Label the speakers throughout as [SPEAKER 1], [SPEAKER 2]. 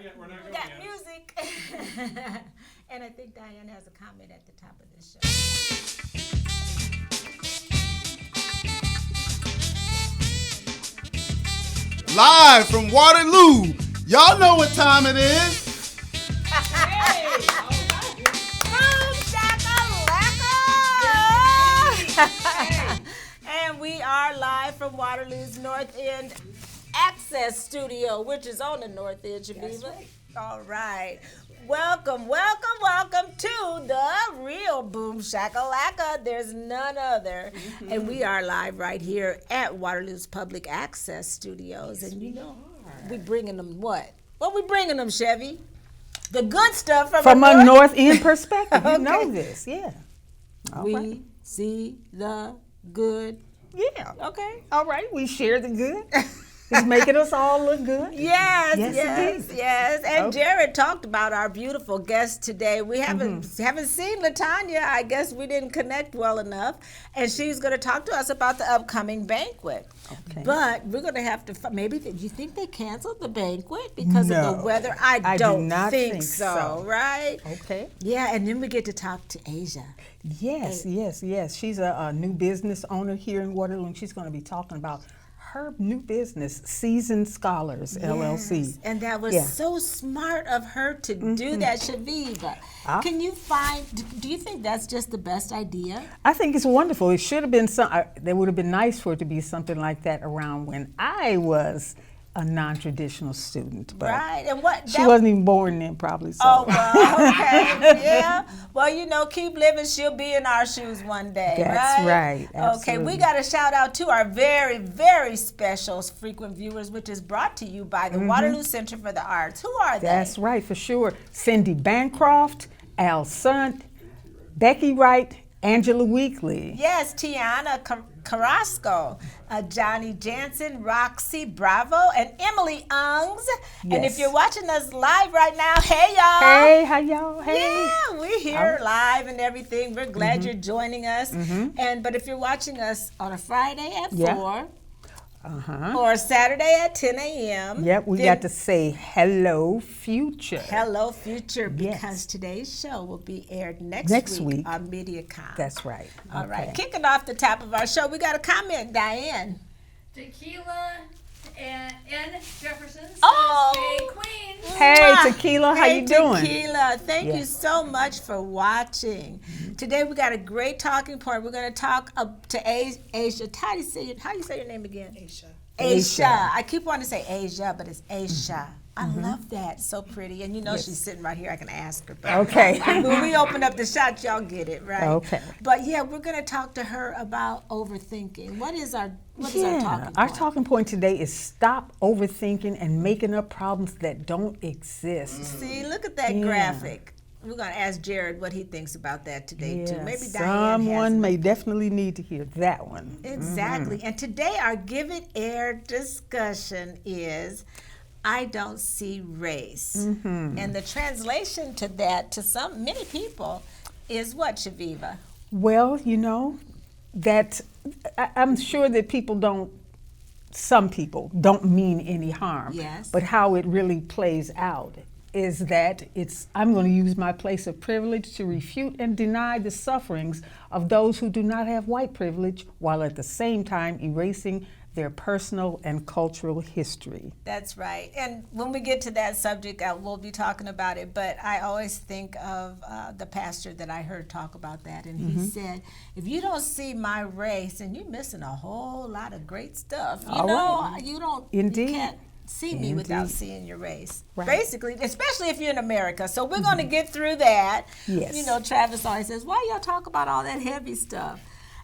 [SPEAKER 1] yet. We're not
[SPEAKER 2] We
[SPEAKER 1] going
[SPEAKER 2] got
[SPEAKER 1] yet.
[SPEAKER 2] music. And I think Diane has a comment at the top of this show.
[SPEAKER 3] Live from Waterloo. Y'all know what time it is.
[SPEAKER 2] Boom shakalaka! And we are live from Waterloo's North End Access Studio, which is on the North End, Chaveevah. Right. All right. Welcome to the real Boom Shakalaka. There's none other. Mm-hmm. And we are live right here at Waterloo's Public Access Studios. Yes, and you know, we bringing them what? What we bringing them, Chevy? The good stuff from
[SPEAKER 4] a North End perspective.
[SPEAKER 2] Okay.
[SPEAKER 4] You know this, yeah.
[SPEAKER 2] We see the good.
[SPEAKER 4] Yeah.
[SPEAKER 2] Okay.
[SPEAKER 4] All right, we share the good. It's making us all look good.
[SPEAKER 2] Yes. And
[SPEAKER 4] okay.
[SPEAKER 2] Jared talked about our beautiful guest today. We haven't seen LaTanya. I guess we didn't connect well enough. And she's going to talk to us about the upcoming banquet. Okay. But we're going to have to, maybe, do you think they canceled the banquet because of the weather? I don't
[SPEAKER 4] do not
[SPEAKER 2] think so, right?
[SPEAKER 4] Okay.
[SPEAKER 2] Yeah, and then we get to talk to Aysha.
[SPEAKER 4] Yes. She's a new business owner here in Waterloo, and she's going to be talking about her new business, Seasoned Scholars, LLC.
[SPEAKER 2] And that was so smart of her to do that, Chaveevah. Can you do you think that's just the best idea?
[SPEAKER 4] I think it's wonderful. It should have been it would have been nice for it to be something like that around when I was a non-traditional student. But
[SPEAKER 2] right, and what?
[SPEAKER 4] She wasn't even born then, probably. So.
[SPEAKER 2] Oh, well, okay, yeah. Well, you know, keep living. She'll be in our shoes one day,
[SPEAKER 4] That's right.
[SPEAKER 2] Okay, we got a shout out to our very, very special frequent viewers, which is brought to you by the Waterloo Center for the Arts. Who are they?
[SPEAKER 4] That's right, for sure. Cindy Bancroft, Al Sunt, Becky Wright, Aysha Weekley.
[SPEAKER 2] Yes, Tiana Carrasco, Johnny Jansen, Roxy Bravo, and Emily Ungs. Yes. And if you're watching us live right now, hey y'all.
[SPEAKER 4] Hey, how y'all? Hey.
[SPEAKER 2] Yeah, we're here live and everything. We're glad you're joining us. But if you're watching us on a Friday at 4, or Saturday at 10 a.m.
[SPEAKER 4] Yep, we got to say hello, future.
[SPEAKER 2] Hello, future, because today's show will be aired next week on MediaCom.
[SPEAKER 4] That's right.
[SPEAKER 2] All right, kicking off the top of our show, we got a comment, Diane.
[SPEAKER 5] Tequila and Jefferson says,
[SPEAKER 2] Oh.
[SPEAKER 5] hey, Queen.
[SPEAKER 4] Hey, Tequila, how you doing?
[SPEAKER 2] Tequila, thank you so much for watching. Today we got a great talking point. We're going to talk to Aysha. How do you say your name again? Aysha. I keep wanting to say Aysha, but it's Aysha. I love that. So pretty. And you know she's sitting right here. I can ask her.
[SPEAKER 4] Okay.
[SPEAKER 2] When we open up the shot, y'all get it, right?
[SPEAKER 4] Okay.
[SPEAKER 2] But yeah, we're going to talk to her about overthinking. What is our talking point?
[SPEAKER 4] Our talking point today is stop overthinking and making up problems that don't exist.
[SPEAKER 2] See, look at that graphic. We're going to ask Jared what he thinks about that today, too. Maybe Diane
[SPEAKER 4] someone may definitely need to hear that one.
[SPEAKER 2] Exactly. And today our Give It Air discussion is I don't see race. And the translation to that, to many people, is what, Chaveevah?
[SPEAKER 4] Well, you know, that I'm sure that some people don't mean any harm.
[SPEAKER 2] Yes.
[SPEAKER 4] But how it really plays out is that I'm going to use my place of privilege to refute and deny the sufferings of those who do not have white privilege, while at the same time erasing their personal and cultural history.
[SPEAKER 2] That's right. And when we get to that subject, we'll be talking about it. But I always think of the pastor that I heard talk about that. And he said, if you don't see my race, then you're missing a whole lot of great stuff. You can't see me without seeing your race. Right. Basically, especially if you're in America. So we're going to get through that.
[SPEAKER 4] Yes.
[SPEAKER 2] You know, Travis always says, why y'all talk about all that heavy stuff?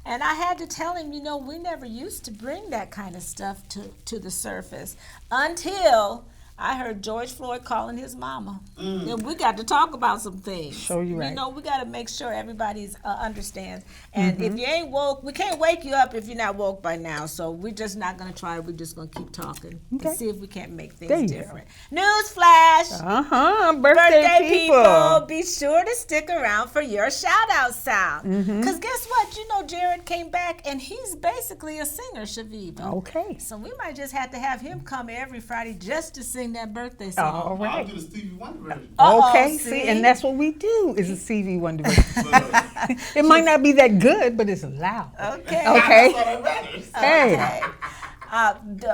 [SPEAKER 2] And I had to tell him, you know, we never used to bring that kind of stuff to the surface until I heard George Floyd calling his mama. And we got to talk about some things.
[SPEAKER 4] Sure, you're right.
[SPEAKER 2] You know, we got to make sure everybody's understands. And if you ain't woke, we can't wake you up if you're not woke by now. So we're just not going to try. We're just going to keep talking to see if we can't make things different. Newsflash.
[SPEAKER 4] Birthday people.
[SPEAKER 2] Be sure to stick around for your shout-out sound. Because guess what? You know, Jared came back, and he's basically a singer, Chaveevah.
[SPEAKER 4] Okay.
[SPEAKER 2] So we might just have to have him come every Friday just to sing sing that birthday song.
[SPEAKER 4] All
[SPEAKER 3] I'll
[SPEAKER 4] right.
[SPEAKER 3] do the Stevie Wonder version.
[SPEAKER 4] Okay,
[SPEAKER 2] see?
[SPEAKER 4] see, and that's what we do is a CV Wonder.
[SPEAKER 3] But,
[SPEAKER 4] It might not be that good, but it's loud.
[SPEAKER 2] Okay.
[SPEAKER 4] Okay.
[SPEAKER 3] that's all that matters.
[SPEAKER 4] Hey.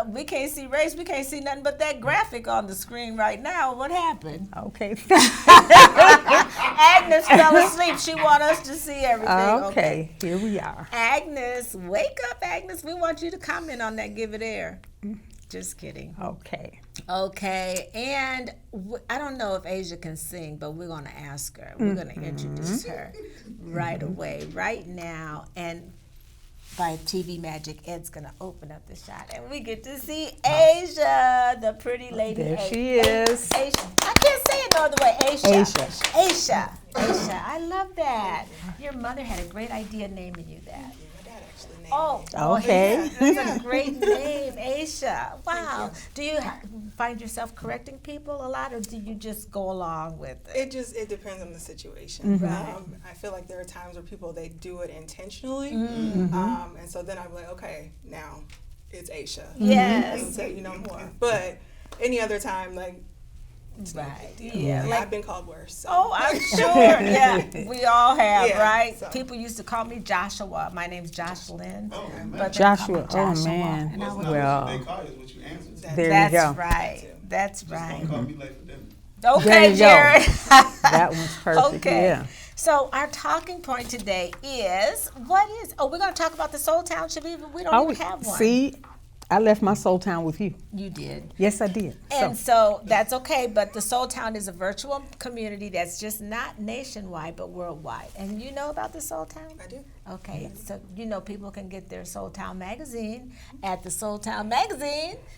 [SPEAKER 2] We can't see race. We can't see nothing but that graphic on the screen right now. What happened?
[SPEAKER 4] Okay.
[SPEAKER 2] Agnes fell asleep. She want us to see everything.
[SPEAKER 4] Okay, here we are.
[SPEAKER 2] Agnes, wake up, Agnes. We want you to comment on that. Give it air. Just kidding.
[SPEAKER 4] Okay.
[SPEAKER 2] Okay, and I don't know if Asia can sing, but we're going to ask her. We're going to introduce her right away, right now. And by TV magic, Ed's going to open up the shot, and we get to see Asia, the pretty lady.
[SPEAKER 4] There she is.
[SPEAKER 2] Asia. I can't say it no other way. Asia.
[SPEAKER 4] Aisha.
[SPEAKER 2] Aisha. I love that. Your mother had a great idea naming you that. Oh,
[SPEAKER 4] Okay.
[SPEAKER 2] That's a great name, Aisha. Wow. Do you find yourself correcting people a lot, or do you just go along with it?
[SPEAKER 1] It depends on the situation. I feel like there are times where people, they do it intentionally, and so then I'm like, okay, now it's Aisha.
[SPEAKER 2] Yes.
[SPEAKER 1] And say more. But any other time, like,
[SPEAKER 2] Right.
[SPEAKER 1] yeah,
[SPEAKER 2] Like,
[SPEAKER 1] I've been called worse. So.
[SPEAKER 2] oh, I'm sure. Yeah, we all have,
[SPEAKER 1] Yeah,
[SPEAKER 2] right?
[SPEAKER 1] so.
[SPEAKER 2] People used to call me Joshua. My name's Jocelyn.
[SPEAKER 3] Oh, man.
[SPEAKER 2] But they call me
[SPEAKER 4] Joshua. Oh
[SPEAKER 2] Joshua.
[SPEAKER 4] man.
[SPEAKER 2] And I
[SPEAKER 3] That's
[SPEAKER 2] was,
[SPEAKER 3] not
[SPEAKER 4] Well,
[SPEAKER 3] what they call you, it's what you answer.
[SPEAKER 4] there you
[SPEAKER 2] that's
[SPEAKER 4] go.
[SPEAKER 2] right. That's
[SPEAKER 3] Just
[SPEAKER 2] right.
[SPEAKER 3] don't call me late for dinner.
[SPEAKER 4] There
[SPEAKER 2] Okay,
[SPEAKER 4] you go.
[SPEAKER 2] Jared.
[SPEAKER 4] That one's perfect.
[SPEAKER 2] Okay.
[SPEAKER 4] Yeah.
[SPEAKER 2] So our talking point today is we're going to talk about the Soul Town, Chaveevah. We don't
[SPEAKER 4] Oh,
[SPEAKER 2] even have one.
[SPEAKER 4] see, I left my soul town with you.
[SPEAKER 2] You did.
[SPEAKER 4] Yes, I did.
[SPEAKER 2] And so that's okay, but the Soul Town is a virtual community that's just not nationwide, but worldwide. And you know about the Soul Town?
[SPEAKER 1] I do.
[SPEAKER 2] Okay, so people can get their Soul Town magazine at the
[SPEAKER 4] That's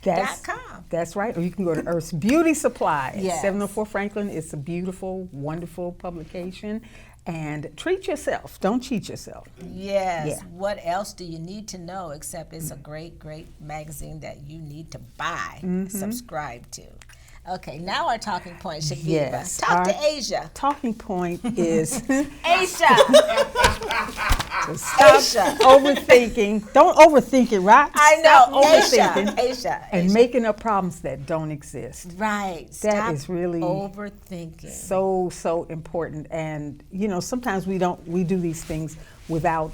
[SPEAKER 2] soultownmagazine.com.
[SPEAKER 4] That's right. Or you can go to Earth's Beauty Supply at
[SPEAKER 2] Yes.
[SPEAKER 4] 704 Franklin. It's a beautiful, wonderful publication. And treat yourself. Don't cheat yourself.
[SPEAKER 2] Yes.
[SPEAKER 4] Yeah.
[SPEAKER 2] What else do you need to know except it's a great, great magazine that you need to buy, subscribe to. Okay, now our talking point, Chaveevah.
[SPEAKER 4] Yes,
[SPEAKER 2] Talk to
[SPEAKER 4] our-
[SPEAKER 2] Asia.
[SPEAKER 4] Talking point is
[SPEAKER 2] Aisha.
[SPEAKER 4] stop
[SPEAKER 2] Aisha.
[SPEAKER 4] overthinking. Don't overthink it, right?
[SPEAKER 2] I
[SPEAKER 4] Stop
[SPEAKER 2] know. Aisha.
[SPEAKER 4] overthinking
[SPEAKER 2] Aisha.
[SPEAKER 4] and making up problems that don't exist.
[SPEAKER 2] Right.
[SPEAKER 4] That
[SPEAKER 2] Stop
[SPEAKER 4] is really
[SPEAKER 2] overthinking.
[SPEAKER 4] so important. And sometimes we do these things without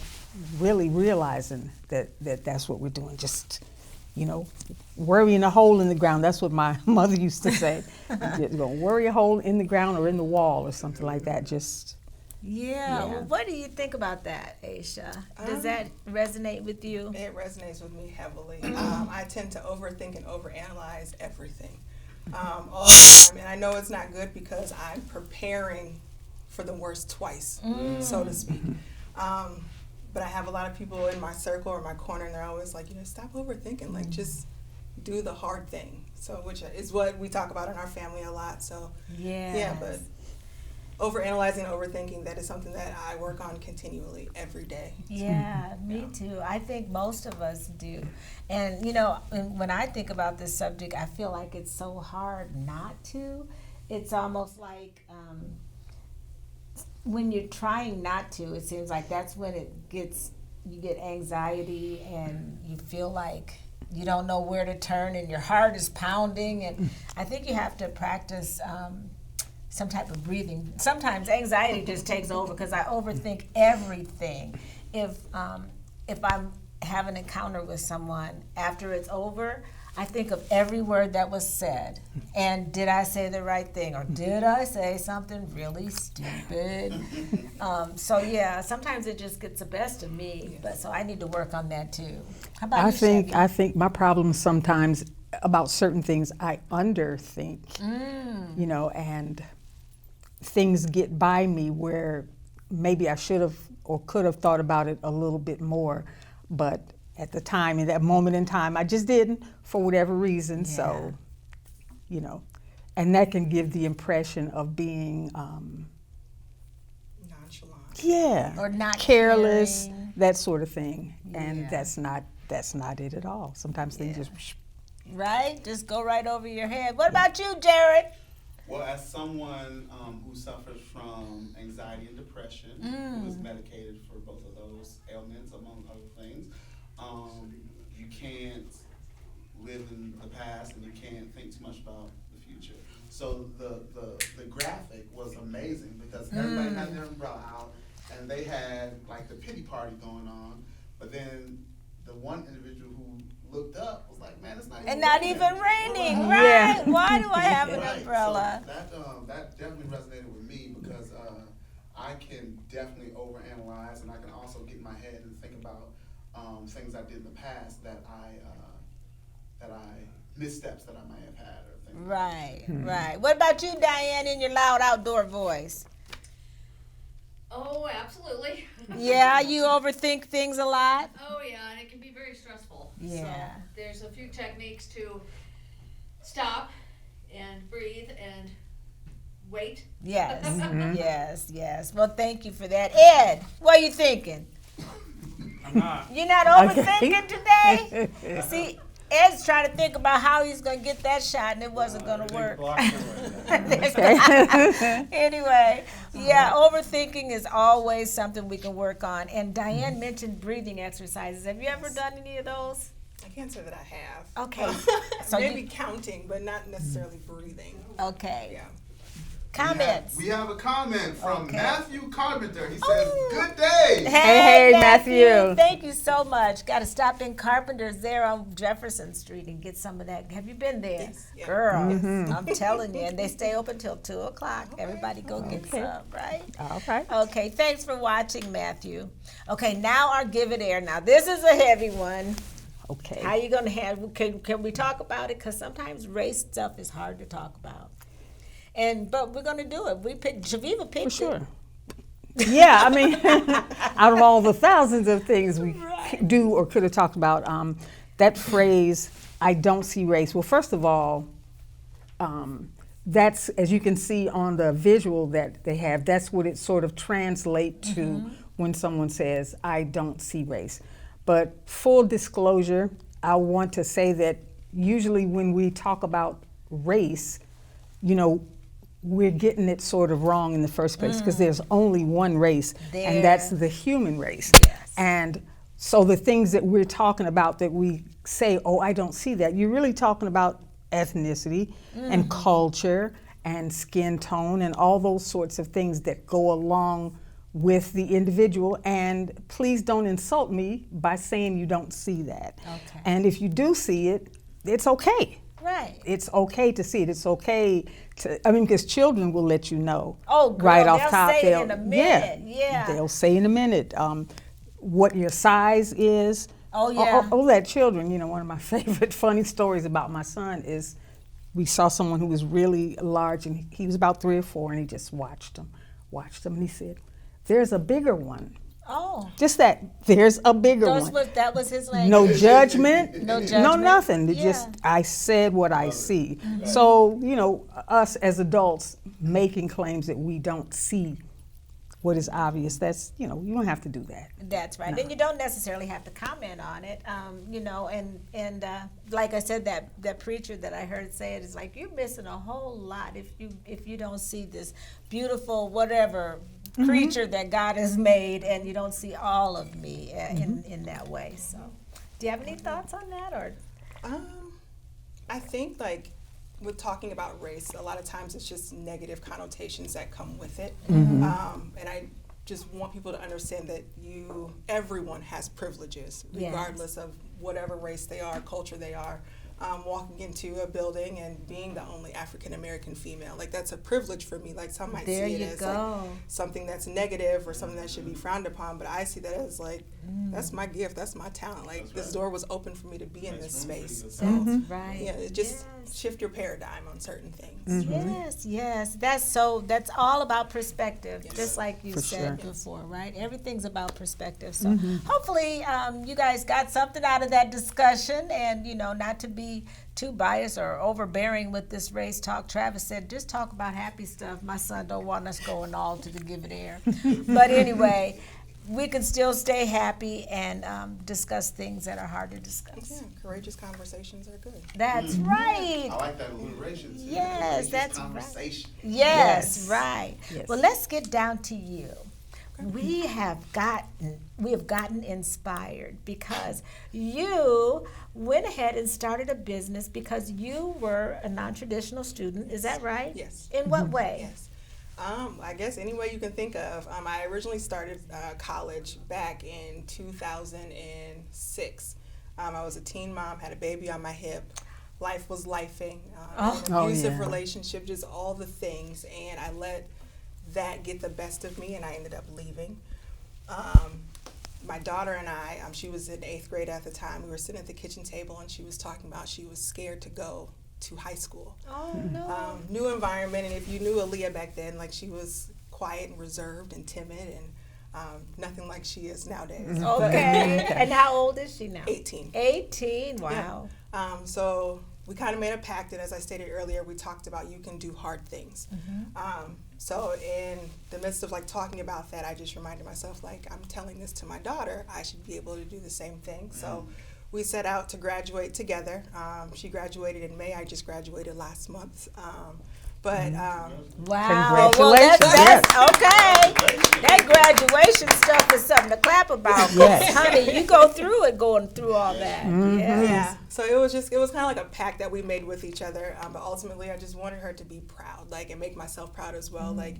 [SPEAKER 4] really realizing that that's what we're doing. Just worrying a hole in the ground. That's what my mother used to say. Just gonna worry a hole in the ground or in the wall or something like that. Just
[SPEAKER 2] Yeah. Well, what do you think about that, Aisha? Does that resonate with you?
[SPEAKER 1] It resonates with me heavily. I tend to overthink and overanalyze everything all the time. And I know it's not good because I'm preparing for the worst twice, so to speak. But I have a lot of people in my circle or my corner, and they're always like, stop overthinking. Like, just do the hard thing. So, which is what we talk about in our family a lot. So, yeah, but overanalyzing and overthinking, that is something that I work on continually every day.
[SPEAKER 2] Yeah, me too. I think most of us do. And, when I think about this subject, I feel like it's so hard not to. It's almost like when you're trying not to, it seems like that's when you get anxiety and you feel like you don't know where to turn and your heart is pounding. And I think you have to practice some type of breathing. Sometimes anxiety just takes over because I overthink everything. If I'm have an encounter with someone, after it's over, I think of every word that was said. And did I say the right thing? Or did I say something really stupid? So yeah, sometimes it just gets the best of me. But so I need to work on that too. How about you, Chevy?
[SPEAKER 4] I think my problem sometimes about certain things I underthink, and things get by me where maybe I should have or could have thought about it a little bit more, but at the time, in that moment in time, I just didn't for whatever reason.
[SPEAKER 2] Yeah.
[SPEAKER 4] So, and that can give the impression of being,
[SPEAKER 1] Nonchalant.
[SPEAKER 2] Or not
[SPEAKER 4] careless,
[SPEAKER 2] caring.
[SPEAKER 4] that sort of thing. And
[SPEAKER 2] Yeah.
[SPEAKER 4] that's not it at all. Sometimes things just
[SPEAKER 2] Right? Just go right over your head. What about you, Jared?
[SPEAKER 3] Well, as someone who suffers from anxiety and depression, who is medicated for both of those ailments, among other things, you can't live in the past and you can't think too much about the So the graphic was amazing because everybody had their umbrella out, and they had like the pity party going on. But then the one individual who looked up was like, "Man, it's not even
[SPEAKER 2] And not
[SPEAKER 3] raining.
[SPEAKER 2] even raining,
[SPEAKER 3] Right.
[SPEAKER 2] right? Why do I have an
[SPEAKER 3] Right.
[SPEAKER 2] umbrella?
[SPEAKER 3] So that definitely resonated with me because I can definitely overanalyze, and I can also get in my head and think about things I did in the past that I missteps that I might have had or things.
[SPEAKER 2] Right, right. What about you, Diane, in your loud outdoor voice?
[SPEAKER 5] Oh, absolutely.
[SPEAKER 2] Yeah, you overthink things a lot?
[SPEAKER 5] Oh, yeah, and it can be very stressful.
[SPEAKER 2] Yeah.
[SPEAKER 5] So there's a few techniques to stop and breathe and wait.
[SPEAKER 2] Yes, yes. Well, thank you for that. Ed, what are you thinking?
[SPEAKER 6] I'm not.
[SPEAKER 2] You're not overthinking today? See, Ed's trying to think about how he's going to get that shot, and it wasn't going to work. Anyway, yeah, overthinking is always something we can work on. And Diane mentioned breathing exercises. Have you ever done any of those?
[SPEAKER 1] I can't say that I have.
[SPEAKER 2] Okay. So
[SPEAKER 1] Maybe counting, but not necessarily breathing.
[SPEAKER 2] Okay.
[SPEAKER 1] Yeah.
[SPEAKER 2] Comments?
[SPEAKER 3] We have a comment from
[SPEAKER 2] Okay.
[SPEAKER 3] Matthew Carpenter. He says,
[SPEAKER 2] Oh.
[SPEAKER 3] "Good day."
[SPEAKER 4] Hey, Matthew.
[SPEAKER 2] Thank you so much. Got to stop in Carpenter's there on Jefferson Street and get some of that. Have you been there?
[SPEAKER 1] Yes, yeah.
[SPEAKER 2] Girl, I'm telling you. And they stay open till 2 o'clock. Everybody go get
[SPEAKER 4] Okay.
[SPEAKER 2] some, right?
[SPEAKER 4] Okay.
[SPEAKER 2] Okay, thanks for watching, Matthew. Okay, now our Give It Air. Now, this is a heavy one.
[SPEAKER 4] Okay.
[SPEAKER 2] How you going to handle, can we talk about it? Because sometimes race stuff is hard to talk about. But we're going to do it. We picked, Chaveevah picked
[SPEAKER 4] For sure.
[SPEAKER 2] it.
[SPEAKER 4] Yeah, I mean, out of all the thousands of things we do or could have talked about, that phrase, "I don't see race." Well, first of all, that's, as you can see on the visual that they have, that's what it sort of translates to when someone says, "I don't see race." But full disclosure, I want to say that usually when we talk about race, you know, we're getting it sort of wrong in the first place because there's only one race, and that's the human race.
[SPEAKER 2] Yes.
[SPEAKER 4] And so the things that we're talking about that we say, "Oh, I don't see that," you're really talking about ethnicity and culture and skin tone and all those sorts of things that go along with the individual. And please don't insult me by saying you don't see that.
[SPEAKER 2] Okay.
[SPEAKER 4] And if you do see it, it's okay.
[SPEAKER 2] Right.
[SPEAKER 4] It's okay to see it. It's okay to, I mean, because children will let you know.
[SPEAKER 2] Oh, girl,
[SPEAKER 4] right off
[SPEAKER 2] they'll
[SPEAKER 4] top.
[SPEAKER 2] say it in a minute. Yeah.
[SPEAKER 4] They'll say in a minute what your size is.
[SPEAKER 2] Oh, yeah.
[SPEAKER 4] Oh, that children, you know, one of my favorite funny stories about my son is we saw someone who was really large, and he was about 3 or 4, and he just watched him, and he said, "There's a bigger one."
[SPEAKER 2] Oh.
[SPEAKER 4] Just that, there's a bigger one.
[SPEAKER 2] That was his language.
[SPEAKER 4] No judgment,
[SPEAKER 2] No
[SPEAKER 4] no
[SPEAKER 2] judgment.
[SPEAKER 4] nothing. It
[SPEAKER 2] Yeah.
[SPEAKER 4] just, I said what I see. So, you know, us as adults making claims that we don't see what is obvious, that's, you know, you don't have to do that.
[SPEAKER 2] That's right. And you don't necessarily have to comment on it, you know, and like I said, that preacher that I heard say it is like, you're missing a whole lot if you don't see this beautiful whatever creature that God has made, and you don't see all of me in that way. So, do you have any thoughts on that, or?
[SPEAKER 1] I think like with talking about race, a lot of times it's just negative connotations that come with it, and I just want people to understand that everyone has privileges, regardless of whatever race they are, culture they are. Walking into a building and being the only African American female, like that's a privilege for me. Like some might
[SPEAKER 2] There
[SPEAKER 1] see it
[SPEAKER 2] you
[SPEAKER 1] as
[SPEAKER 2] go.
[SPEAKER 1] like something that's negative or something that should be frowned upon, but I see that as like that's my gift, that's my talent. Like
[SPEAKER 3] That's
[SPEAKER 1] this
[SPEAKER 3] right.
[SPEAKER 1] door was open for me to be in this
[SPEAKER 3] Makes room for
[SPEAKER 1] space.
[SPEAKER 3] you.
[SPEAKER 1] So
[SPEAKER 2] That's right.
[SPEAKER 1] yeah, it just
[SPEAKER 2] Yes.
[SPEAKER 1] shift your paradigm on certain things.
[SPEAKER 2] Yes. That's all about perspective,
[SPEAKER 1] Yes.
[SPEAKER 2] just like you
[SPEAKER 4] For
[SPEAKER 2] said
[SPEAKER 4] sure.
[SPEAKER 2] before, right? Everything's about perspective. So hopefully you guys got something out of that discussion, and you know, not to be too biased or overbearing with this race talk. Travis said, just talk about happy stuff. My son don't want us going all to the Give It Air. But anyway, we can still stay happy and discuss things that are hard to discuss.
[SPEAKER 1] Yeah, courageous conversations are good.
[SPEAKER 2] That's right.
[SPEAKER 3] I like that alliteration. too.
[SPEAKER 2] Yes,
[SPEAKER 3] Courageous
[SPEAKER 2] that's right.
[SPEAKER 3] conversation.
[SPEAKER 2] Yes, right.
[SPEAKER 4] Yes.
[SPEAKER 2] Well, let's get down to you. we have gotten inspired because you went ahead and started a business because you were a non-traditional student. Is that right?
[SPEAKER 1] Yes.
[SPEAKER 2] In what way?
[SPEAKER 1] Yes. I guess any way you can think of. I originally started college back in 2006. I was a teen mom, had a baby on my hip. Life was lifing. An abusive relationship, just all the things. And I let that get the best of me, and I ended up leaving. My daughter and I, she was in 8th grade at the time. We were sitting at the kitchen table, and she was talking about she was scared to go to high school.
[SPEAKER 2] Oh, no.
[SPEAKER 1] New environment, and if you knew Aaliyah back then, like, she was quiet and reserved and timid, and nothing like she is nowadays.
[SPEAKER 2] Okay. And how old is she now?
[SPEAKER 1] 18.
[SPEAKER 2] 18, wow.
[SPEAKER 1] Yeah. So we kind of made a pact, and as I stated earlier, we talked about you can do hard things. So in the midst of like talking about that, I just reminded myself, like, I'm telling this to my daughter, I should be able to do the same thing. So we set out to graduate together. She graduated in May. I just graduated last month.
[SPEAKER 2] Wow.
[SPEAKER 4] Congratulations.
[SPEAKER 2] Well, that's okay. That graduation stuff is something to clap about.
[SPEAKER 4] Yes.
[SPEAKER 2] Honey, you go through it going through all that. Yes.
[SPEAKER 1] Yeah. So it was kind of like a pact that we made with each other. But ultimately, I just wanted her to be proud, like, and make myself proud as well. Like,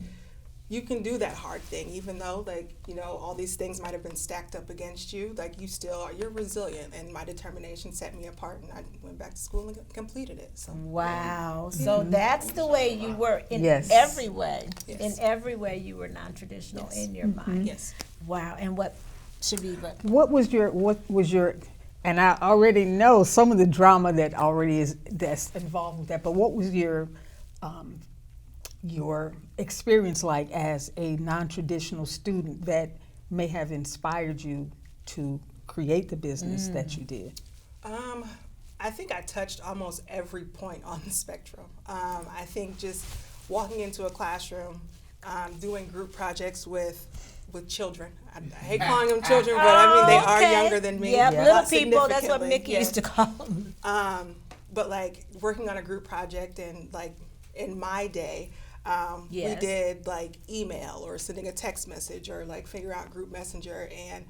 [SPEAKER 1] you can do that hard thing, even though, like, you know, all these things might have been stacked up against you. Like, you're resilient, and my determination set me apart, and I went back to school and completed it. So.
[SPEAKER 2] Wow. So that's the way you were in every way.
[SPEAKER 1] Yes.
[SPEAKER 2] In every way, you were non-traditional in your mind.
[SPEAKER 1] Yes.
[SPEAKER 2] Wow. And what should be what?
[SPEAKER 4] What was your, and I already know some of the drama that that's involved with that, but what was your experience like as a non-traditional student that may have inspired you to create the business that you did?
[SPEAKER 1] I think I touched almost every point on the spectrum. I think just walking into a classroom, doing group projects with children. I hate calling them children, but I mean, they are younger than me.
[SPEAKER 2] Yeah, little people,
[SPEAKER 1] significantly.
[SPEAKER 2] that's what Mickey used to call them.
[SPEAKER 1] But like working on a group project, and like in my day, we
[SPEAKER 2] Yes.
[SPEAKER 1] did like email or sending a text message or like figure out group messenger. And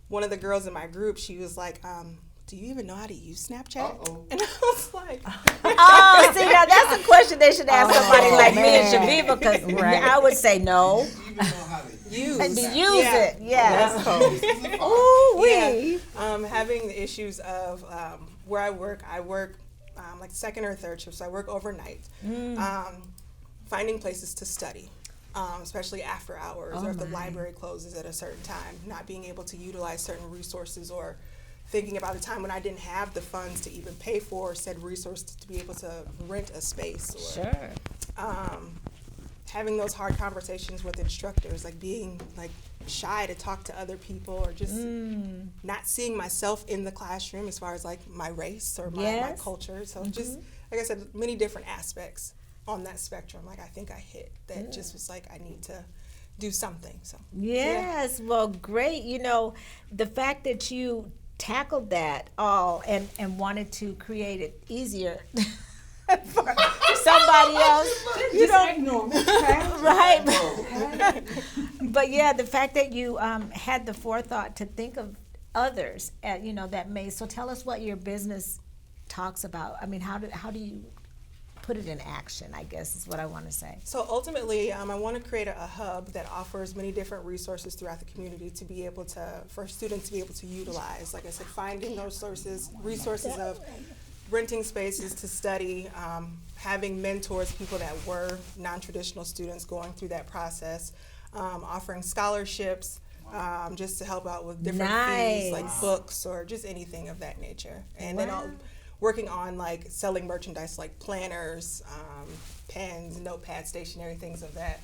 [SPEAKER 1] one of the girls in my group, she was like, do you even know how to use Snapchat? And I was like,
[SPEAKER 2] Oh, see, now that's a question they should ask somebody like me and Chaveevah, because I would say no.
[SPEAKER 3] You even know how to
[SPEAKER 1] use.
[SPEAKER 2] And to use it, yes.
[SPEAKER 1] Yeah.
[SPEAKER 2] Ooh, wee.
[SPEAKER 1] Having the issues of where I work like second or third shift, so I work overnight. Finding places to study, especially after hours, or if the library closes at a certain time, not being able to utilize certain resources, or thinking about a time when I didn't have the funds to even pay for said resources to be able to rent a space. Or, having those hard conversations with instructors, like being like shy to talk to other people, or just not seeing myself in the classroom as far as like my race or my culture. So just, like I said, many different aspects on that spectrum. Like I think I hit that just was like, I need to do something. So
[SPEAKER 2] Yes, well, great. You know, the fact that you tackled that all and wanted to create it easier for somebody else. You don't, right? But yeah, the fact that you had the forethought to think of others, you know, that may. So tell us what your business talks about. I mean, how do you put it in action, I guess is what I want to say.
[SPEAKER 1] So ultimately, I want to create a hub that offers many different resources throughout the community to be able to, for students to be able to utilize. Like I said, finding those resources of renting spaces to study, having mentors, people that were non-traditional students going through that process, offering scholarships, just to help out with different fees, like books or just anything of that nature. And then working on like selling merchandise like planners, pens, notepad, stationery, things of that,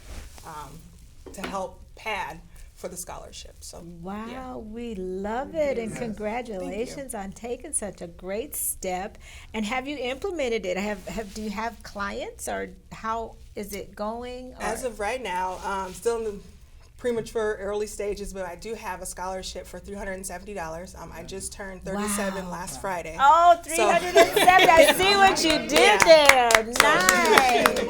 [SPEAKER 1] to help pad for the scholarship. So
[SPEAKER 2] we love it, and congratulations on taking such a great step. And have you implemented it? Do you have clients, or how is it going?
[SPEAKER 1] As of right now, still in the premature early stages, but I do have a scholarship for $370. I just turned 37 last Friday.
[SPEAKER 2] Oh, 370! I see what you did there. Nice.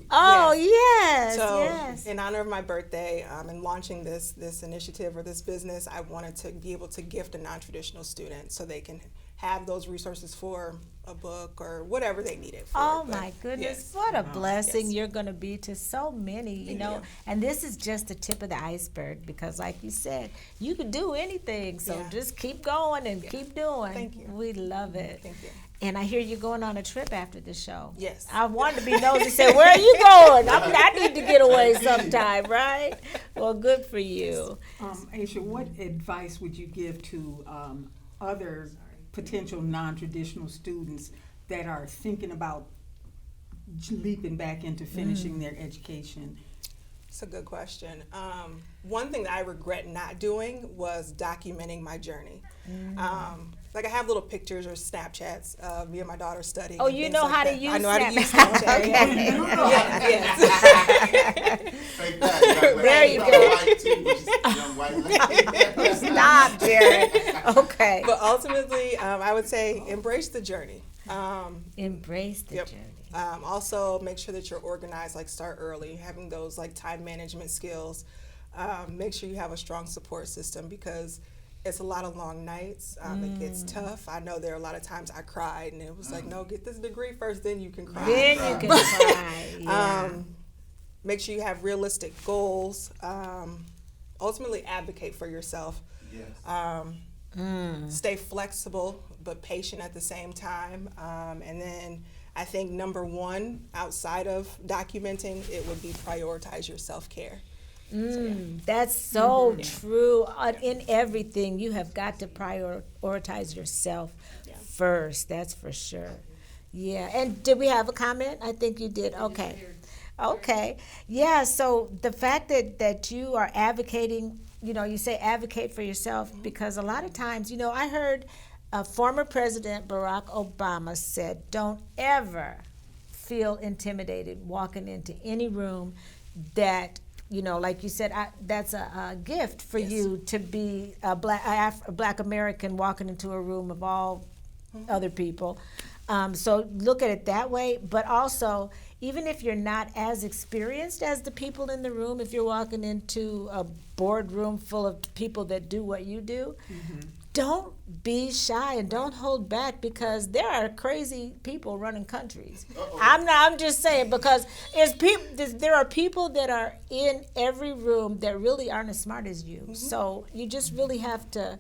[SPEAKER 2] Oh yes,
[SPEAKER 1] So
[SPEAKER 2] yes.
[SPEAKER 1] In honor of my birthday and launching this initiative or this business, I wanted to be able to gift a non-traditional student so they can have those resources for a book or whatever they need it for.
[SPEAKER 2] Oh
[SPEAKER 1] But,
[SPEAKER 2] my goodness,
[SPEAKER 1] yes.
[SPEAKER 2] what a blessing
[SPEAKER 1] Yes.
[SPEAKER 2] you're going to be to so many, you know.
[SPEAKER 1] you.
[SPEAKER 2] And this is just the tip of the iceberg because like you said, you can do anything. So
[SPEAKER 1] Yeah.
[SPEAKER 2] just keep going and keep doing.
[SPEAKER 1] Thank you.
[SPEAKER 2] We love it.
[SPEAKER 1] Thank you.
[SPEAKER 2] And I hear you're going on a trip after the show.
[SPEAKER 1] Yes.
[SPEAKER 2] I wanted to be nosy and say, where are you going? I need to get away sometime, right? Well, good for you.
[SPEAKER 4] Aysha, what advice would you give to other potential non-traditional students that are thinking about leaping back into finishing their education?
[SPEAKER 1] It's a good question. One thing that I regret not doing was documenting my journey. Like I have little pictures or Snapchats of me and my daughter studying.
[SPEAKER 2] Oh,
[SPEAKER 1] and
[SPEAKER 2] you
[SPEAKER 1] things
[SPEAKER 2] know
[SPEAKER 1] like
[SPEAKER 2] how to
[SPEAKER 1] that.
[SPEAKER 2] use
[SPEAKER 1] I know how to use
[SPEAKER 2] Snapchat.
[SPEAKER 1] Snapchat.
[SPEAKER 2] Okay.
[SPEAKER 1] Yes.
[SPEAKER 3] Fake that.
[SPEAKER 2] There you go.
[SPEAKER 3] Young white lady.
[SPEAKER 2] Stop, Jared. Okay.
[SPEAKER 1] But ultimately, I would say embrace the journey.
[SPEAKER 2] Embrace the
[SPEAKER 1] Yep.
[SPEAKER 2] journey.
[SPEAKER 1] Also, make sure that you're organized, like start early, having those like time management skills. Make sure you have a strong support system because it's a lot of long nights. It gets tough. I know there are a lot of times I cried and it was like, no, get this degree first, then you can cry.
[SPEAKER 2] Then you can cry. Yeah.
[SPEAKER 1] Make sure you have realistic goals. Ultimately, advocate for yourself.
[SPEAKER 3] Yes.
[SPEAKER 1] Stay flexible but patient at the same time. And then I think number one, outside of documenting, it would be prioritize your self-care.
[SPEAKER 2] That's so true. In everything, you have got to prioritize yourself first. That's for sure. Yeah. And did we have a comment? I think you did. Okay. Okay. Yeah. So the fact that you are advocating, you know, you say advocate for yourself because a lot of times, you know, I heard former President Barack Obama said, don't ever feel intimidated walking into any room that, you know, like you said, that's a gift for you to be a black American walking into a room of all other people. So look at it that way. But also, even if you're not as experienced as the people in the room, if you're walking into a boardroom full of people that do what you do, don't be shy and don't hold back because there are crazy people running countries. I'm just saying because there are people that are in every room that really aren't as smart as you. So you just really have to,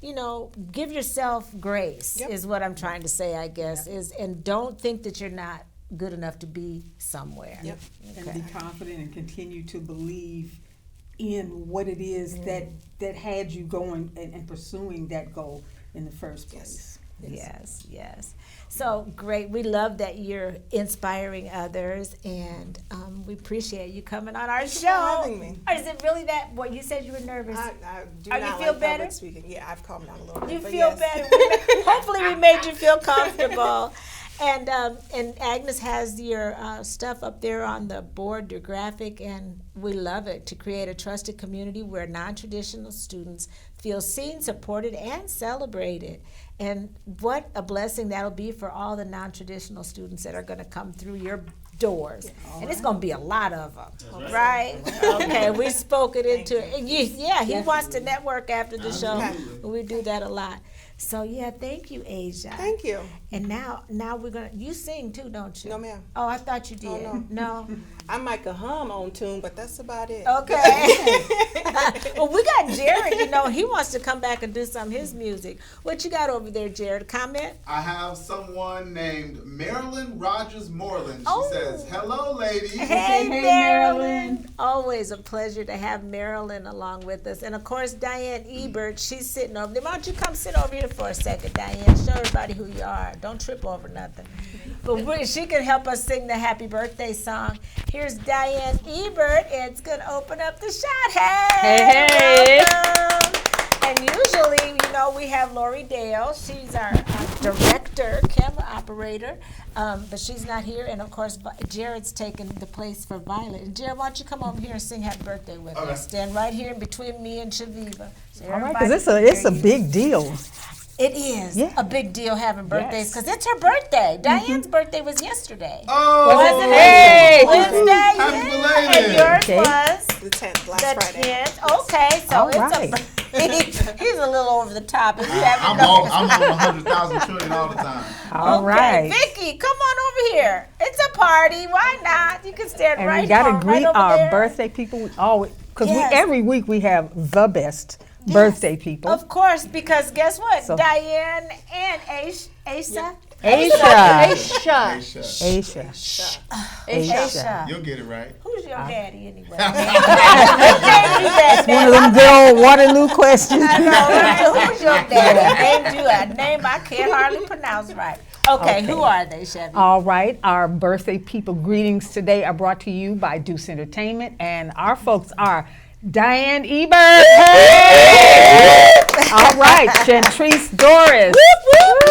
[SPEAKER 2] you know, give yourself grace is what I'm trying to say, I guess, and don't think that you're not good enough to be somewhere.
[SPEAKER 4] And be confident and continue to believe in what it is that had you going and pursuing that goal in the first place.
[SPEAKER 2] Yes. So great. We love that you're inspiring others, and we appreciate you coming on our show.
[SPEAKER 1] Having me.
[SPEAKER 2] Or is it really that? What you said you were nervous?
[SPEAKER 1] I do
[SPEAKER 2] Are you
[SPEAKER 1] not
[SPEAKER 2] feel
[SPEAKER 1] like
[SPEAKER 2] better?
[SPEAKER 1] public speaking. Yeah, I've calmed down a little bit.
[SPEAKER 2] You
[SPEAKER 1] but
[SPEAKER 2] feel
[SPEAKER 1] yes.
[SPEAKER 2] better. Hopefully, we made you feel comfortable. And Agnes has your stuff up there on the board, your graphic, and we love it to create a trusted community where non-traditional students feel seen, supported, and celebrated. And what a blessing that'll be for all the non-traditional students that are going to come through your doors. And it's going to be a lot of them, right? Okay, we spoke it into it. Yeah, he wants to network after the show. We do that a lot. So yeah, thank you, Aysha.
[SPEAKER 1] Thank you.
[SPEAKER 2] And now we're gonna. You sing too, don't you?
[SPEAKER 1] No, ma'am.
[SPEAKER 2] Oh, I thought you did.
[SPEAKER 1] Oh,
[SPEAKER 2] no.
[SPEAKER 1] I might can hum on tune, but that's about it.
[SPEAKER 2] Okay. Well, we got Jared. You know, he wants to come back and do some of his music. What you got over there, Jared? Comment?
[SPEAKER 3] I have someone named Marilyn Rogers Moreland. She
[SPEAKER 2] Oh.
[SPEAKER 3] says, "Hello, ladies."
[SPEAKER 2] Hey,
[SPEAKER 4] Hey,
[SPEAKER 2] Marilyn. Always a pleasure to have Marilyn along with us. And of course, Diane Ebert, she's sitting over there. Why don't you come sit over here for a second, Diane? Show everybody who you are. Don't trip over nothing. But she can help us sing the happy birthday song. Here's Diane Ebert. It's going to open up the shot. Hey! Welcome. And usually, you know, we have Lori Dale. She's our director, camera operator, but she's not here. And of course, Jared's taking the place for Violet. And Jared, why don't you come over here and sing happy birthday with us? Stand right here in between me and Chaveevah. So
[SPEAKER 4] All right, because it's a big deal.
[SPEAKER 2] It is
[SPEAKER 4] Yeah.
[SPEAKER 2] a big deal having birthdays because it's her birthday. Diane's birthday was yesterday.
[SPEAKER 3] Oh,
[SPEAKER 2] Wasn't it?
[SPEAKER 4] Hey!
[SPEAKER 2] Wednesday?
[SPEAKER 3] Happy
[SPEAKER 2] And yours
[SPEAKER 4] Okay.
[SPEAKER 2] was
[SPEAKER 1] The 10th, last
[SPEAKER 2] the
[SPEAKER 1] Friday.
[SPEAKER 2] 10th. Okay, so
[SPEAKER 4] All
[SPEAKER 2] it's
[SPEAKER 4] right.
[SPEAKER 2] he's a little over the top. If you haven't
[SPEAKER 3] I'm
[SPEAKER 2] noticed.
[SPEAKER 3] over 100,000 trillion all the time.
[SPEAKER 4] All
[SPEAKER 2] Okay,
[SPEAKER 4] right.
[SPEAKER 2] Vicky, come on over here. It's a party. Why not? You can stand
[SPEAKER 4] And
[SPEAKER 2] right
[SPEAKER 4] we got to
[SPEAKER 2] right
[SPEAKER 4] greet
[SPEAKER 2] over
[SPEAKER 4] our
[SPEAKER 2] there.
[SPEAKER 4] birthday people. We always, because
[SPEAKER 2] Yes.
[SPEAKER 4] every week we have the best birthday people.
[SPEAKER 2] Of course, because guess what?
[SPEAKER 4] So-
[SPEAKER 2] Diane and Aysha.
[SPEAKER 4] Aisha.
[SPEAKER 7] Aysha.
[SPEAKER 4] Aisha.
[SPEAKER 2] Aysha.
[SPEAKER 3] You'll get it right.
[SPEAKER 2] Who's your daddy anyway?
[SPEAKER 4] It's one of them good old Waterloo questions.
[SPEAKER 2] I know. Who's your daddy? Named you a name I can't hardly pronounce right. Okay, who are they, Chevy?
[SPEAKER 4] All right, our birthday people greetings today are brought to you by Deuce Entertainment, and our folks are Diane Ebert. All right, Chantrice Doris,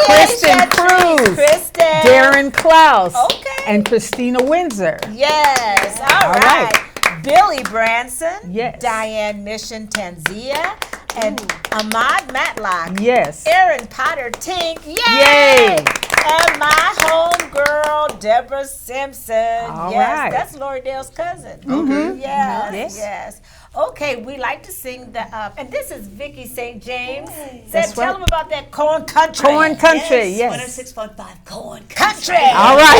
[SPEAKER 4] Kristen Cruz,
[SPEAKER 2] Kristen.
[SPEAKER 4] Darren Klaus,
[SPEAKER 2] Okay.
[SPEAKER 4] and Christina Windsor.
[SPEAKER 2] Yes. All
[SPEAKER 4] All
[SPEAKER 2] right.
[SPEAKER 4] right.
[SPEAKER 2] Billy Branson.
[SPEAKER 4] Yes.
[SPEAKER 2] Diane Mission Tanzia. And Ahmad Matlock.
[SPEAKER 4] Yes.
[SPEAKER 2] Aaron Potter Tink. Yay!
[SPEAKER 4] Yay!
[SPEAKER 2] And my homegirl, Deborah Simpson.
[SPEAKER 4] All
[SPEAKER 2] yes,
[SPEAKER 4] right.
[SPEAKER 2] that's Lori Dale's cousin.
[SPEAKER 3] Okay.
[SPEAKER 2] Yes,
[SPEAKER 4] Yes.
[SPEAKER 2] yes. Okay, we like to sing the, and this is Vicky St. James.
[SPEAKER 4] That's
[SPEAKER 2] Tell
[SPEAKER 4] right.
[SPEAKER 2] them about that corn country.
[SPEAKER 4] Corn Country, yes.
[SPEAKER 7] 106.5 Corn
[SPEAKER 2] Country.
[SPEAKER 4] All right.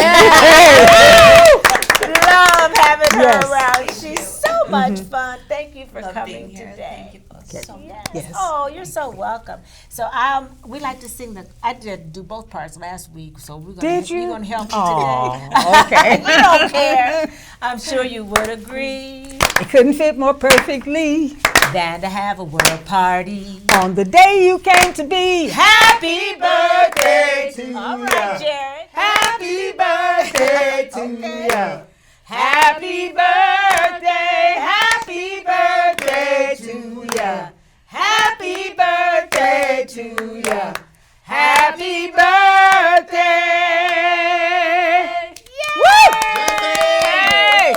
[SPEAKER 2] Love having her
[SPEAKER 4] Yes.
[SPEAKER 2] around. She's so much fun. Thank you for
[SPEAKER 7] Love
[SPEAKER 2] coming
[SPEAKER 7] being here.
[SPEAKER 2] today.
[SPEAKER 7] Thank you both so much.
[SPEAKER 2] Yes.
[SPEAKER 4] Yes.
[SPEAKER 2] Oh, you're so welcome. So we like to sing I did do both parts last week, so we're gonna
[SPEAKER 4] Did you?
[SPEAKER 2] we're gonna help you
[SPEAKER 4] Oh, okay.
[SPEAKER 2] today. You don't care. I'm sure you would agree
[SPEAKER 4] It couldn't fit more perfectly
[SPEAKER 2] than to have a world party.
[SPEAKER 4] on the day you came to be.
[SPEAKER 2] Happy birthday
[SPEAKER 3] to
[SPEAKER 2] All
[SPEAKER 3] ya.
[SPEAKER 2] right, Jared.
[SPEAKER 3] Happy birthday to
[SPEAKER 2] Okay.
[SPEAKER 3] ya.
[SPEAKER 2] Happy birthday, happy birthday to ya. Happy birthday to ya. Happy birthday. Yay!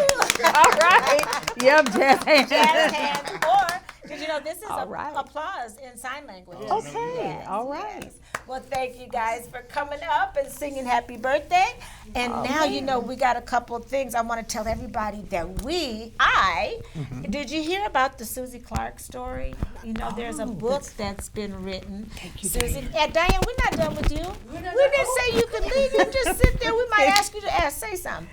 [SPEAKER 4] All right. Yep, jazz hands.
[SPEAKER 2] Jazz hands, or, because you know, this is
[SPEAKER 4] All right.
[SPEAKER 2] applause in sign language.
[SPEAKER 4] Okay,
[SPEAKER 2] Yes,
[SPEAKER 4] all right.
[SPEAKER 2] yes. Well, thank you guys for coming up and singing happy birthday. And now, you know, we got a couple of things I want to tell everybody that did you hear about the Susie Clark story? You know, there's a book that's been written. Thank you, Susie. Diane, we're not done with you. We didn't say you could leave. You just sit there. We might ask you to say something.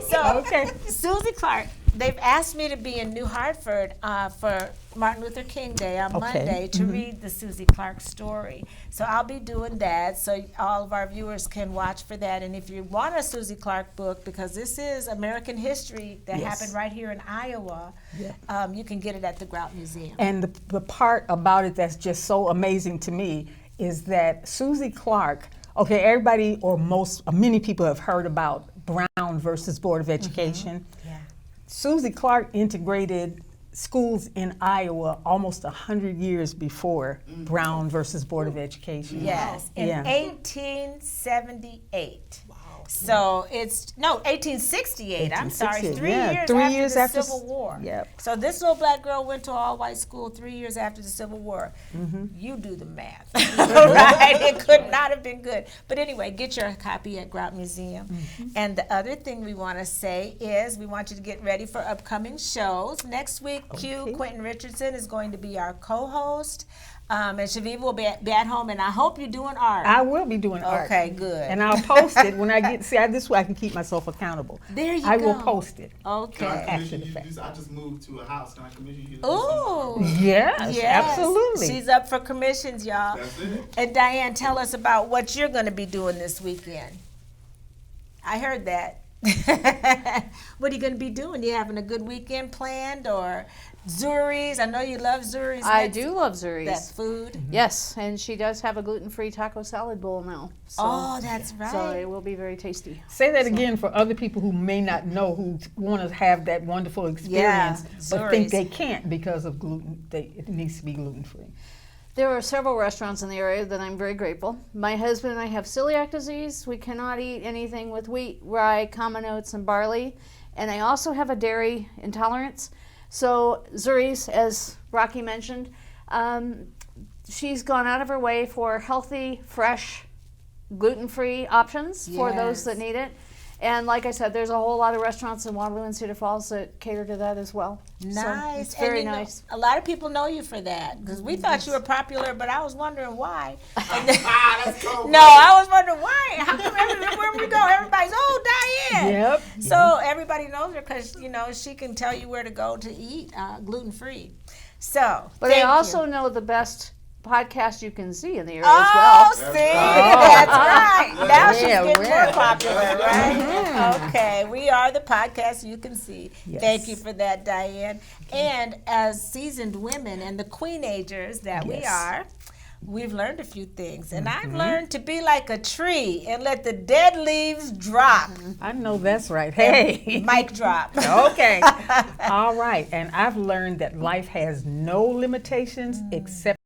[SPEAKER 2] So,
[SPEAKER 4] Okay.
[SPEAKER 2] Susie Clark, they've asked me to be in New Hartford for Martin Luther King Day on
[SPEAKER 4] Okay.
[SPEAKER 2] Monday to read the Susie Clark story. So I'll be doing that so all of our viewers can watch for that. And if you want a Susie Clark book, because this is American history that
[SPEAKER 4] Yes.
[SPEAKER 2] happened right here in Iowa, you can get it at the Grout Museum.
[SPEAKER 4] And the part about it that's just so amazing to me is that Susie Clark, okay, everybody or many people have heard about Brown versus Board of Education.
[SPEAKER 2] Yeah.
[SPEAKER 4] Susie Clark integrated schools in Iowa almost 100 years before Brown versus Board of Education.
[SPEAKER 2] Yes, in
[SPEAKER 4] Yeah.
[SPEAKER 2] 1878. So it's 1868. I'm sorry,
[SPEAKER 4] 1868,
[SPEAKER 2] 3
[SPEAKER 4] yeah,
[SPEAKER 2] years
[SPEAKER 4] 3
[SPEAKER 2] after
[SPEAKER 4] years
[SPEAKER 2] the
[SPEAKER 4] after
[SPEAKER 2] Civil War.
[SPEAKER 4] Yep.
[SPEAKER 2] So this little black girl went to all white school 3 years after the Civil War.
[SPEAKER 4] Mm-hmm.
[SPEAKER 2] You do the math, right? It could not have been good. But anyway, get your copy at Grout Museum.
[SPEAKER 4] Mm-hmm.
[SPEAKER 2] And the other thing we want to say is we want you to get ready for upcoming shows. Next week,
[SPEAKER 4] Okay.
[SPEAKER 2] Quentin Richardson is going to be our co-host. And Chaveevah will be at home, and I hope you're doing art.
[SPEAKER 4] I will be doing art.
[SPEAKER 2] Okay, good.
[SPEAKER 4] And I'll post it when I get, this way I can keep myself accountable.
[SPEAKER 2] There you
[SPEAKER 4] I will
[SPEAKER 2] go.
[SPEAKER 4] post it.
[SPEAKER 3] Can I
[SPEAKER 2] Okay.
[SPEAKER 3] commission
[SPEAKER 4] the
[SPEAKER 3] you to
[SPEAKER 4] fact.
[SPEAKER 3] do? I just moved to a house. Can I commission you to do
[SPEAKER 2] Ooh.
[SPEAKER 4] Yes,
[SPEAKER 2] Yes.
[SPEAKER 4] absolutely.
[SPEAKER 2] She's up for commissions, y'all.
[SPEAKER 3] That's it.
[SPEAKER 2] And Diane, tell us about what you're going to be doing this weekend. I heard that. What are you going to be doing? You having a good weekend planned or Zuri's? I know you love Zuri's.
[SPEAKER 8] I do love
[SPEAKER 2] That
[SPEAKER 8] Zuri's.
[SPEAKER 2] food.
[SPEAKER 8] Yes, and she does have a gluten-free taco salad bowl now. So,
[SPEAKER 2] Oh, that's
[SPEAKER 8] so
[SPEAKER 2] right.
[SPEAKER 8] it will be very tasty.
[SPEAKER 4] Say that again for other people who may not know, who want to have that wonderful experience, but think
[SPEAKER 2] Zuri's.
[SPEAKER 4] they can't because of gluten. It needs to be gluten-free.
[SPEAKER 8] There are several restaurants in the area that I'm very grateful. My husband and I have celiac disease. We cannot eat anything with wheat, rye, common oats, and barley. And I also have a dairy intolerance. So Zuri's, as Rocki mentioned, she's gone out of her way for healthy, fresh, gluten-free options for those that
[SPEAKER 2] Yes.
[SPEAKER 8] need it. And like I said, there's a whole lot of restaurants in Waterloo and Cedar Falls that cater to that as well.
[SPEAKER 2] Nice.
[SPEAKER 8] So it's very
[SPEAKER 2] And, you know,
[SPEAKER 8] nice.
[SPEAKER 2] a lot of people know you for that because we thought you were popular, but I was wondering why.
[SPEAKER 3] Let's go.
[SPEAKER 2] No, I was wondering why. How come everywhere we go, everybody's, Diane.
[SPEAKER 4] Yep.
[SPEAKER 2] So everybody knows her because, she can tell you where to go to eat gluten-free. So,
[SPEAKER 8] But they
[SPEAKER 2] thank
[SPEAKER 8] also
[SPEAKER 2] you.
[SPEAKER 8] know the best podcast you can see in the area
[SPEAKER 2] Oh,
[SPEAKER 8] as well.
[SPEAKER 2] see, that's right. Now she's
[SPEAKER 4] Yeah,
[SPEAKER 2] getting
[SPEAKER 4] well.
[SPEAKER 2] more popular, right? Okay, we are the podcast you can see.
[SPEAKER 4] Yes.
[SPEAKER 2] Thank you for that, Diane. And as seasoned women and the queenagers that we
[SPEAKER 4] Yes.
[SPEAKER 2] are, we've learned a few things. And I've learned to be like a tree and let the dead leaves drop.
[SPEAKER 4] I know that's right. Hey.
[SPEAKER 2] Mic drop.
[SPEAKER 4] Okay. All right. And I've learned that life has no limitations except